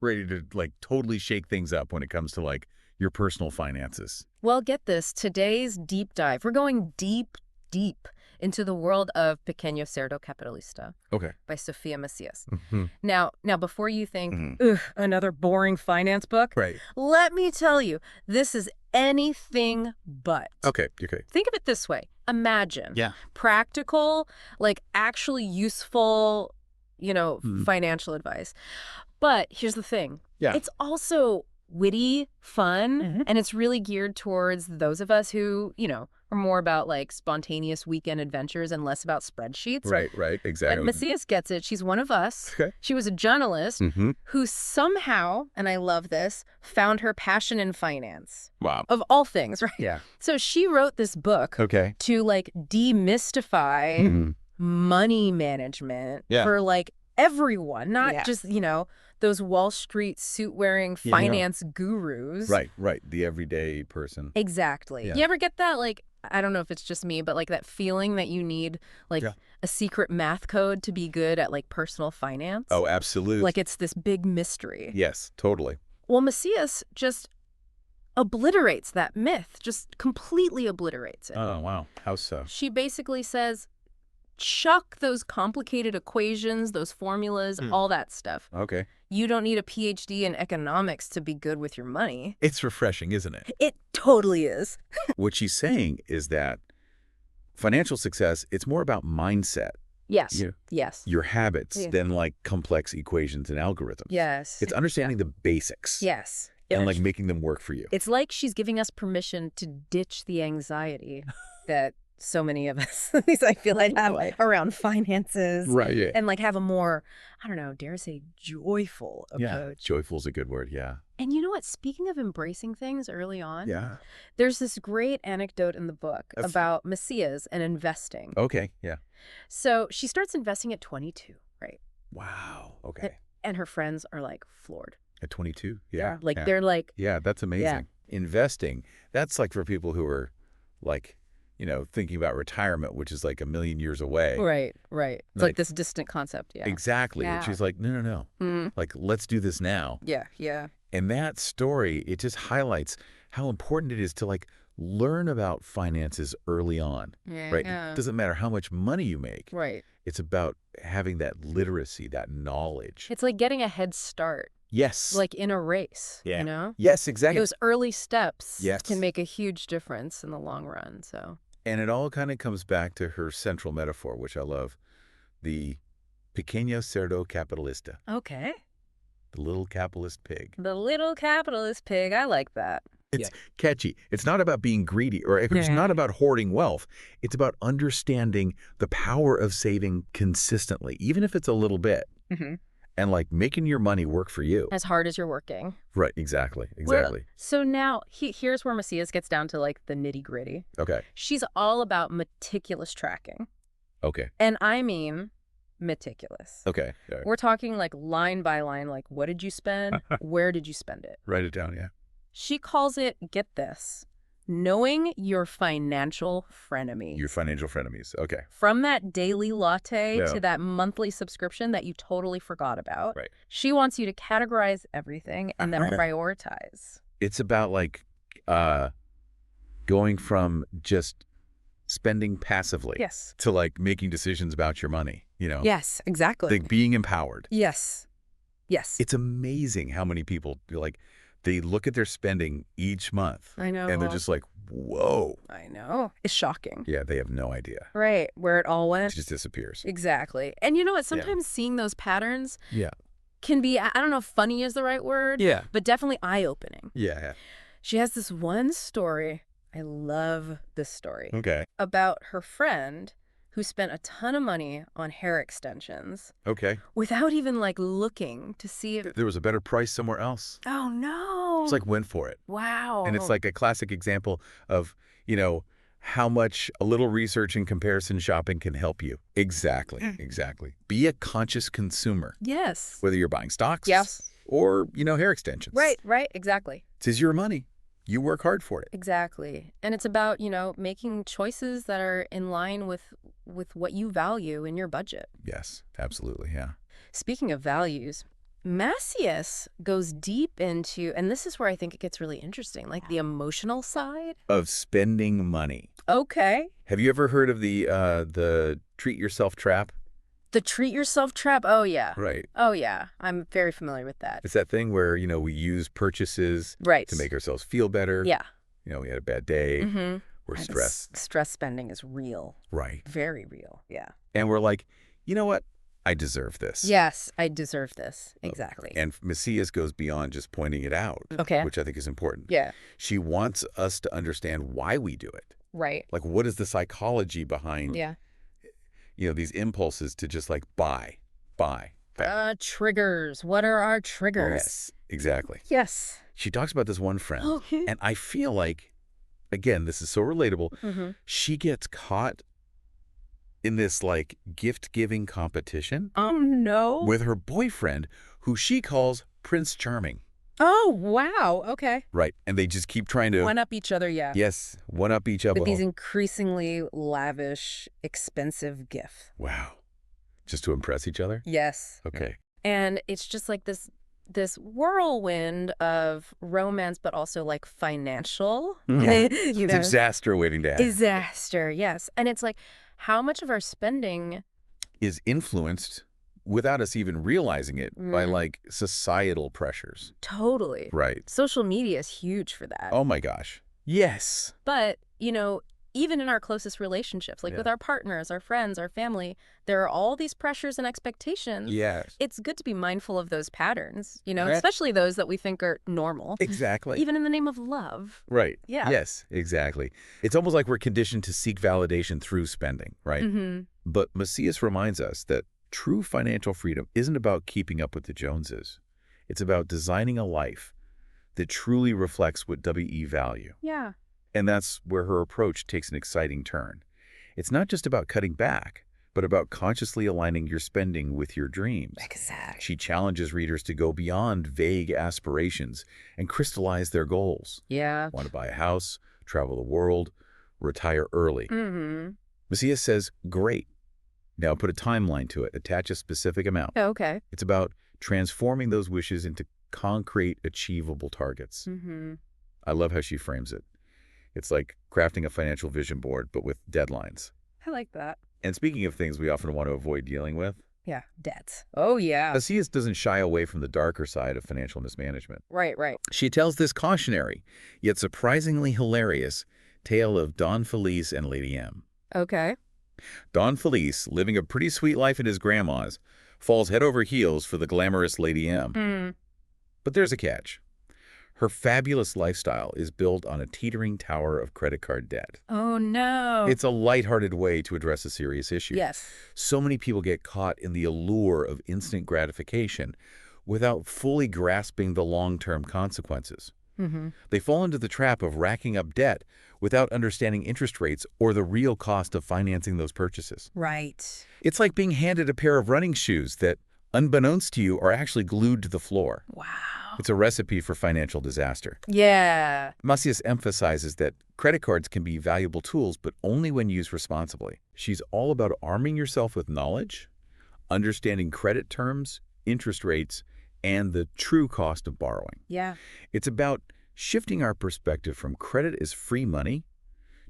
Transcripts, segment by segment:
ready to like totally shake things up when it comes to like your personal finances. Well, get this. Today's deep dive, we're going deep, deep into the world of Pequeño Cerdo Capitalista Okay. by Sofia Macias. Mm-hmm. Now, before you think, Mm-hmm. ugh, another boring finance book, Right. let me tell you, this is anything but. Okay. Think of it this way. Imagine Yeah. practical, like actually useful, financial advice. But here's the thing. Yeah. It's also witty, fun, and it's really geared towards those of us who, are more about like spontaneous weekend adventures and less about spreadsheets. Right. Exactly. But Macias gets it. She's one of us. Okay. She was a journalist who somehow, and I love this, found her passion in finance. Wow. Of all things, right? Yeah. So she wrote this book to like demystify money management for like everyone, not just, those Wall Street suit-wearing finance gurus. Right. The everyday person. Exactly. Yeah. You ever get that, like, I don't know if it's just me, but like that feeling that you need like a secret math code to be good at like personal finance? Oh, absolutely. Like it's this big mystery. Yes, totally. Well, Macias just obliterates that myth, just completely obliterates it. Oh, wow. How so? She basically says, chuck those complicated equations, those formulas, all that stuff. Okay. You don't need a PhD in economics to be good with your money. It's refreshing, isn't it? It totally is. What she's saying is that financial success, it's more about mindset. Yes. Yes. Your habits than like complex equations and algorithms. Yes. It's understanding the basics. Yes. And like making them work for you. It's like she's giving us permission to ditch the anxiety that so many of us, at least I feel like, have around finances. Right, yeah. And like have a more, I don't know, dare say joyful approach. Yeah, joyful's a good word, yeah. And you know what? Speaking of embracing things early on, there's this great anecdote in the book about Macias and investing. Okay, yeah. So she starts investing at 22, right? Wow, okay. And her friends are like floored. At 22? Yeah. They're like... Yeah, that's amazing. Yeah. Investing, that's like for people who are like, thinking about retirement, which is like a million years away. Right. It's like this distant concept, Exactly. Yeah. And she's like, no. Like, let's do this now. Yeah. And that story, it just highlights how important it is to like learn about finances early on. Right? Yeah. It doesn't matter how much money you make. Right. It's about having that literacy, that knowledge. It's like getting a head start. Yes. Like in a race, Yeah. Yes, exactly. Those early steps Yes. can make a huge difference in the long run, so... And it all kind of comes back to her central metaphor, which I love, the Pequeño Cerdo Capitalista. Okay. The little capitalist pig. The little capitalist pig. I like that. It's catchy. It's not about being greedy, or it's not about hoarding wealth. It's about understanding the power of saving consistently, even if it's a little bit. And like making your money work for you. As hard as you're working. Right, exactly. Well, so now, here's where Macias gets down to like the nitty gritty. Okay. She's all about meticulous tracking. Okay. And I mean meticulous. Okay. We're talking like line by line, like what did you spend? Where did you spend it? Write it down, yeah. She calls it, get this, knowing your financial frenemy. Your financial frenemies. Okay. From that daily latte to that monthly subscription that you totally forgot about. Right. She wants you to categorize everything and then prioritize. It's about like going from just spending passively to like making decisions about your money, Yes, exactly. Like being empowered. Yes. It's amazing how many people like they look at their spending each month. I know. And they're just like, whoa. I know. It's shocking. Yeah, they have no idea. Right. Where it all went. It just disappears. Exactly. And you know what? Sometimes seeing those patterns Yeah. can be, I don't know if funny is the right word. Yeah. But definitely eye-opening. Yeah. She has this one story. I love this story. Okay. About her friend who spent a ton of money on hair extensions. Okay. Without even like looking to see if... There was a better price somewhere else. Oh, no. It's like went for it. Wow. And it's like a classic example of, how much a little research and comparison shopping can help you. Exactly. Be a conscious consumer. Yes. Whether you're buying stocks. Yes. Or, hair extensions. Right. Exactly. It's your money. You work hard for it. Exactly. And it's about, making choices that are in line with what you value in your budget. Yes, absolutely, yeah. Speaking of values, Macias goes deep into, and this is where I think it gets really interesting, like the emotional side of spending money. Okay. Have you ever heard of the treat yourself trap? The treat yourself trap? Oh, yeah. Right. Oh, yeah. I'm very familiar with that. It's that thing where, we use purchases to make ourselves feel better. Yeah. We had a bad day. We're And stressed. Stress spending is real. Right. Very real. Yeah. And we're like, you know what? I deserve this. Yes, I deserve this. Exactly. And Macias goes beyond just pointing it out, which I think is important. Yeah. She wants us to understand why we do it. Right. Like, what is the psychology behind these impulses to just like buy. Triggers. What are our triggers? Yes, exactly. Yes. She talks about this one friend, and I feel like, again, this is so relatable. She gets caught in this like gift-giving competition. Oh, no. With her boyfriend, who she calls Prince Charming. Oh, wow. Okay. Right. And they just keep trying to one-up each other, yeah. Yes, one-up each other. With these increasingly lavish, expensive gifts. Wow. Just to impress each other? Yes. Okay. And it's just like this whirlwind of romance, but also like financial. Disaster waiting to happen. Disaster, yes. And it's like, how much of our spending is influenced without us even realizing it by like societal pressures. Totally. Right. Social media is huge for that. Oh my gosh. Yes. But, even in our closest relationships, like with our partners, our friends, our family, there are all these pressures and expectations. Yes. It's good to be mindful of those patterns, especially those that we think are normal. Exactly. Even in the name of love. Right. Yeah. Yes, exactly. It's almost like we're conditioned to seek validation through spending, right? But Macias reminds us that true financial freedom isn't about keeping up with the Joneses. It's about designing a life that truly reflects what we value. Yeah. And that's where her approach takes an exciting turn. It's not just about cutting back, but about consciously aligning your spending with your dreams. Exactly. She challenges readers to go beyond vague aspirations and crystallize their goals. Yeah. Want to buy a house, travel the world, retire early. Macias says, great. Now put a timeline to it. Attach a specific amount. Okay. It's about transforming those wishes into concrete, achievable targets. I love how she frames it. It's like crafting a financial vision board, but with deadlines. I like that. And speaking of things we often want to avoid dealing with. Yeah, debts. Oh, yeah. Macias doesn't shy away from the darker side of financial mismanagement. Right. She tells this cautionary, yet surprisingly hilarious, tale of Don Felice and Lady M. Okay. Don Felice, living a pretty sweet life at his grandma's, falls head over heels for the glamorous Lady M. But there's a catch. Her fabulous lifestyle is built on a teetering tower of credit card debt. Oh, no. It's a lighthearted way to address a serious issue. Yes. So many people get caught in the allure of instant gratification without fully grasping the long-term consequences. They fall into the trap of racking up debt without understanding interest rates or the real cost of financing those purchases. Right. It's like being handed a pair of running shoes that, unbeknownst to you, are actually glued to the floor. Wow. It's a recipe for financial disaster. Yeah. Macias emphasizes that credit cards can be valuable tools, but only when used responsibly. She's all about arming yourself with knowledge, understanding credit terms, interest rates, and the true cost of borrowing. Yeah. It's about shifting our perspective from credit as free money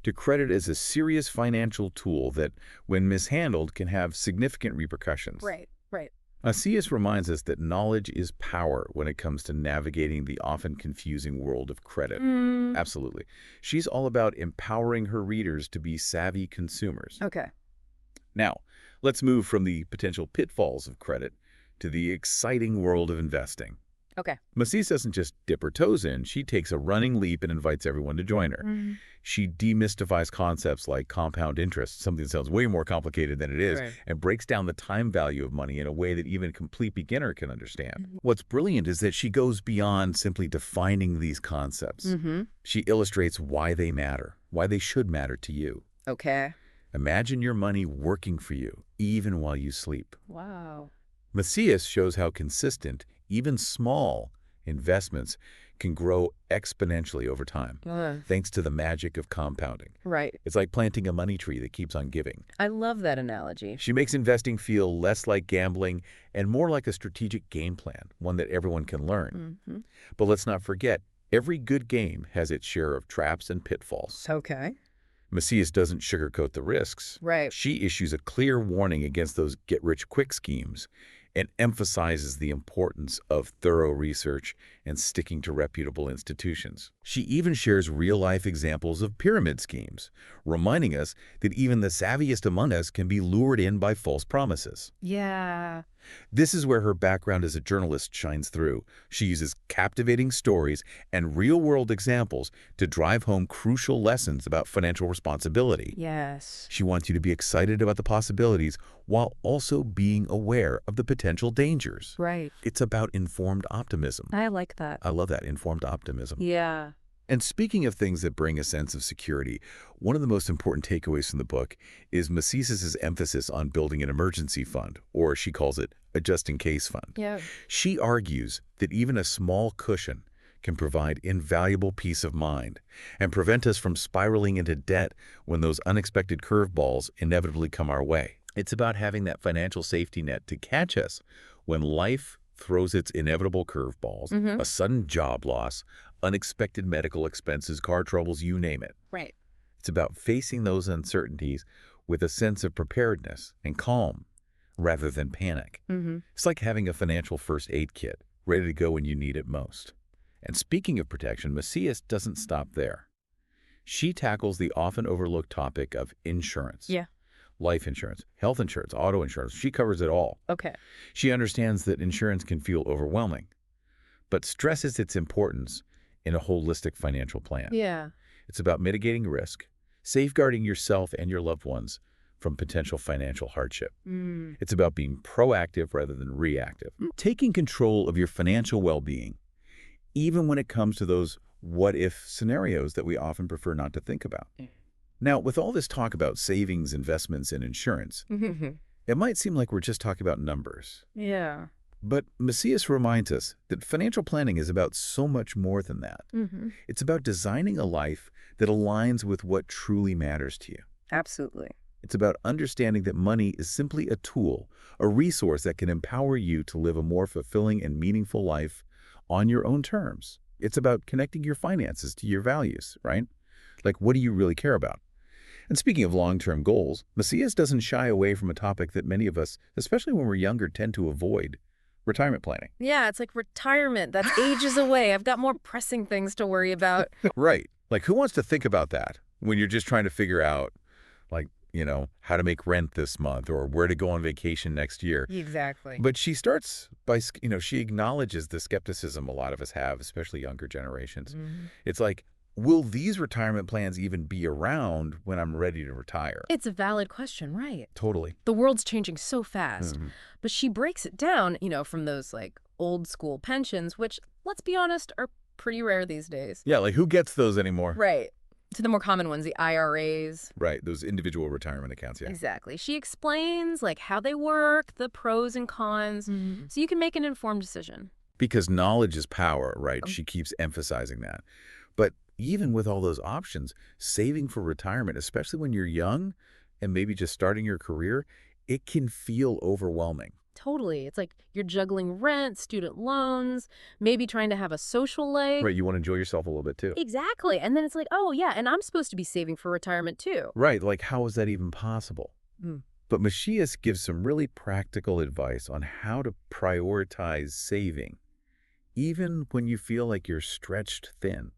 to credit as a serious financial tool that, when mishandled, can have significant repercussions. Right. Macias reminds us that knowledge is power when it comes to navigating the often confusing world of credit. Absolutely. She's all about empowering her readers to be savvy consumers. Okay. Now, let's move from the potential pitfalls of credit to the exciting world of investing. Okay. Macias doesn't just dip her toes in. She takes a running leap and invites everyone to join her. She demystifies concepts like compound interest, something that sounds way more complicated than it is, and breaks down the time value of money in a way that even a complete beginner can understand. What's brilliant is that she goes beyond simply defining these concepts. She illustrates why they matter, why they should matter to you. Okay. Imagine your money working for you, even while you sleep. Wow. Macias shows how consistent, even small, investments can grow exponentially over time, thanks to the magic of compounding. Right. It's like planting a money tree that keeps on giving. I love that analogy. She makes investing feel less like gambling and more like a strategic game plan, one that everyone can learn. But let's not forget, every good game has its share of traps and pitfalls. Okay. Macias doesn't sugarcoat the risks. Right. She issues a clear warning against those get-rich-quick schemes and emphasizes the importance of thorough research and sticking to reputable institutions. She even shares real-life examples of pyramid schemes, reminding us that even the savviest among us can be lured in by false promises. Yeah. This is where her background as a journalist shines through. She uses captivating stories and real-world examples to drive home crucial lessons about financial responsibility. Yes. She wants you to be excited about the possibilities while also being aware of the potential dangers. Right. It's about informed optimism. I like that. I love that, informed optimism. Yeah. And speaking of things that bring a sense of security, one of the most important takeaways from the book is Macias's emphasis on building an emergency fund, or she calls it a just-in-case fund. Yeah. She argues that even a small cushion can provide invaluable peace of mind and prevent us from spiraling into debt when those unexpected curveballs inevitably come our way. It's about having that financial safety net to catch us when life throws its inevitable curveballs, a sudden job loss, unexpected medical expenses, car troubles, you name it. Right. It's about facing those uncertainties with a sense of preparedness and calm rather than panic. It's like having a financial first aid kit ready to go when you need it most. And speaking of protection, Macias doesn't stop there. She tackles the often overlooked topic of insurance. Yeah. Life insurance, health insurance, auto insurance. She covers it all. Okay. She understands that insurance can feel overwhelming, but stresses its importance in a holistic financial plan. Yeah. It's about mitigating risk, safeguarding yourself and your loved ones from potential financial hardship. It's about being proactive rather than reactive, taking control of your financial well-being, even when it comes to those what-if scenarios that we often prefer not to think about. Now, with all this talk about savings, investments, and insurance, it might seem like we're just talking about numbers. Yeah. But Macias reminds us that financial planning is about so much more than that. It's about designing a life that aligns with what truly matters to you. Absolutely. It's about understanding that money is simply a tool, a resource that can empower you to live a more fulfilling and meaningful life on your own terms. It's about connecting your finances to your values, right? Like, what do you really care about? And speaking of long-term goals, Macias doesn't shy away from a topic that many of us, especially when we're younger, tend to avoid: retirement planning. Yeah, it's like retirement. That's ages away. I've got more pressing things to worry about. Right. Like, who wants to think about that when you're just trying to figure out, like, you know, how to make rent this month or where to go on vacation next year? Exactly. But she starts by, you know, she acknowledges the skepticism a lot of us have, especially younger generations. It's like, will these retirement plans even be around when I'm ready to retire? It's a valid question, right? Totally. The world's changing so fast. But she breaks it down, you know, from those like old school pensions, which, let's be honest, are pretty rare these days. Yeah, like who gets those anymore? Right. To the more common ones, the IRAs. Right, those individual retirement accounts, yeah. Exactly. She explains like how they work, the pros and cons, so you can make an informed decision. Because knowledge is power, right? She keeps emphasizing that. But even with all those options, saving for retirement, especially when you're young and maybe just starting your career, it can feel overwhelming. Totally. It's like you're juggling rent, student loans, maybe trying to have a social life. Right, you want to enjoy yourself a little bit too. Exactly. And then it's like, oh yeah, and I'm supposed to be saving for retirement too. Right, like how is that even possible? But Macias gives some really practical advice on how to prioritize saving, even when you feel like you're stretched thin.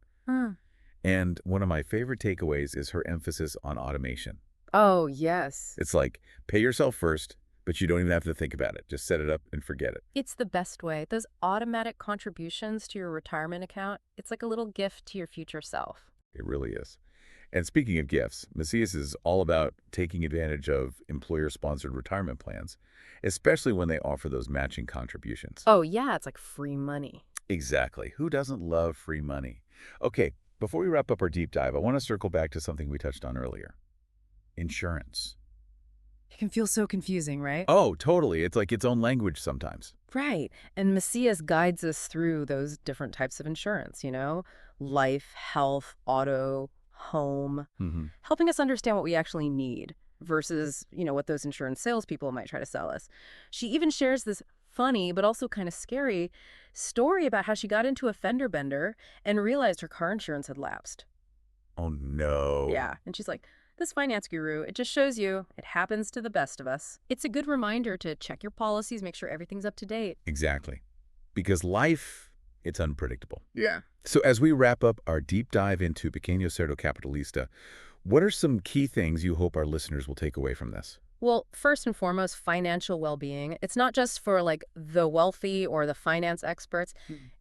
And one of my favorite takeaways is her emphasis on automation. Oh, yes. It's like, pay yourself first, but you don't even have to think about it. Just set it up and forget it. It's the best way. Those automatic contributions to your retirement account, it's like a little gift to your future self. It really is. And speaking of gifts, Macias is all about taking advantage of employer-sponsored retirement plans, especially when they offer those matching contributions. Oh, yeah, it's like free money. Exactly. Who doesn't love free money? Okay, before we wrap up our deep dive, I want to circle back to something we touched on earlier. Insurance. It can feel so confusing, right? Oh, totally. It's like its own language sometimes. Right. And Macias guides us through those different types of insurance, life, health, auto, home, helping us understand what we actually need versus, what those insurance salespeople might try to sell us. She even shares this funny but also kind of scary story about how she got into a fender bender and realized her car insurance had lapsed. Oh, no. Yeah. And she's like, this finance guru, it just shows you it happens to the best of us. It's a good reminder to check your policies, make sure everything's up to date. Exactly. Because life, it's unpredictable. Yeah. So as we wrap up our deep dive into Pequeño Cerdo Capitalista, what are some key things you hope our listeners will take away from this? Well, first and foremost, financial well-being. It's not just for the wealthy or the finance experts.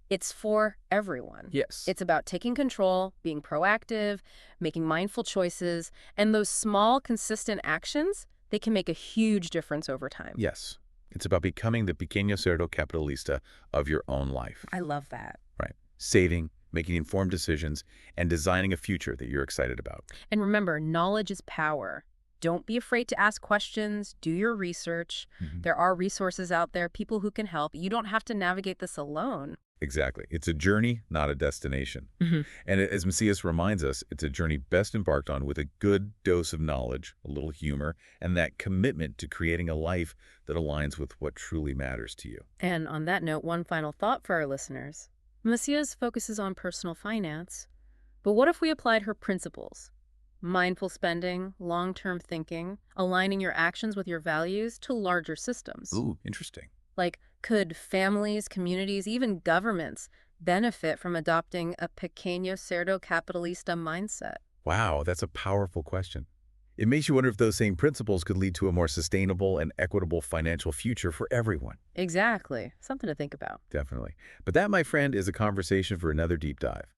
It's for everyone. Yes. It's about taking control, being proactive, making mindful choices, and those small, consistent actions, they can make a huge difference over time. Yes. It's about becoming the Pequeño Cerdo Capitalista of your own life. I love that. Right. Saving, making informed decisions, and designing a future that you're excited about. And remember, knowledge is power. Don't be afraid to ask questions. Do your research. There are resources out there, people who can help. You don't have to navigate this alone. Exactly. It's a journey, not a destination. And as Macias reminds us, it's a journey best embarked on with a good dose of knowledge, a little humor, and that commitment to creating a life that aligns with what truly matters to you. And on that note, one final thought for our listeners. Macias focuses on personal finance, but what if we applied her principles? Mindful spending, long-term thinking, aligning your actions with your values to larger systems. Ooh, interesting. Could families, communities, even governments benefit from adopting a Pequeño Cerdo Capitalista mindset? Wow, that's a powerful question. It makes you wonder if those same principles could lead to a more sustainable and equitable financial future for everyone. Exactly. Something to think about. Definitely. But that, my friend, is a conversation for another deep dive.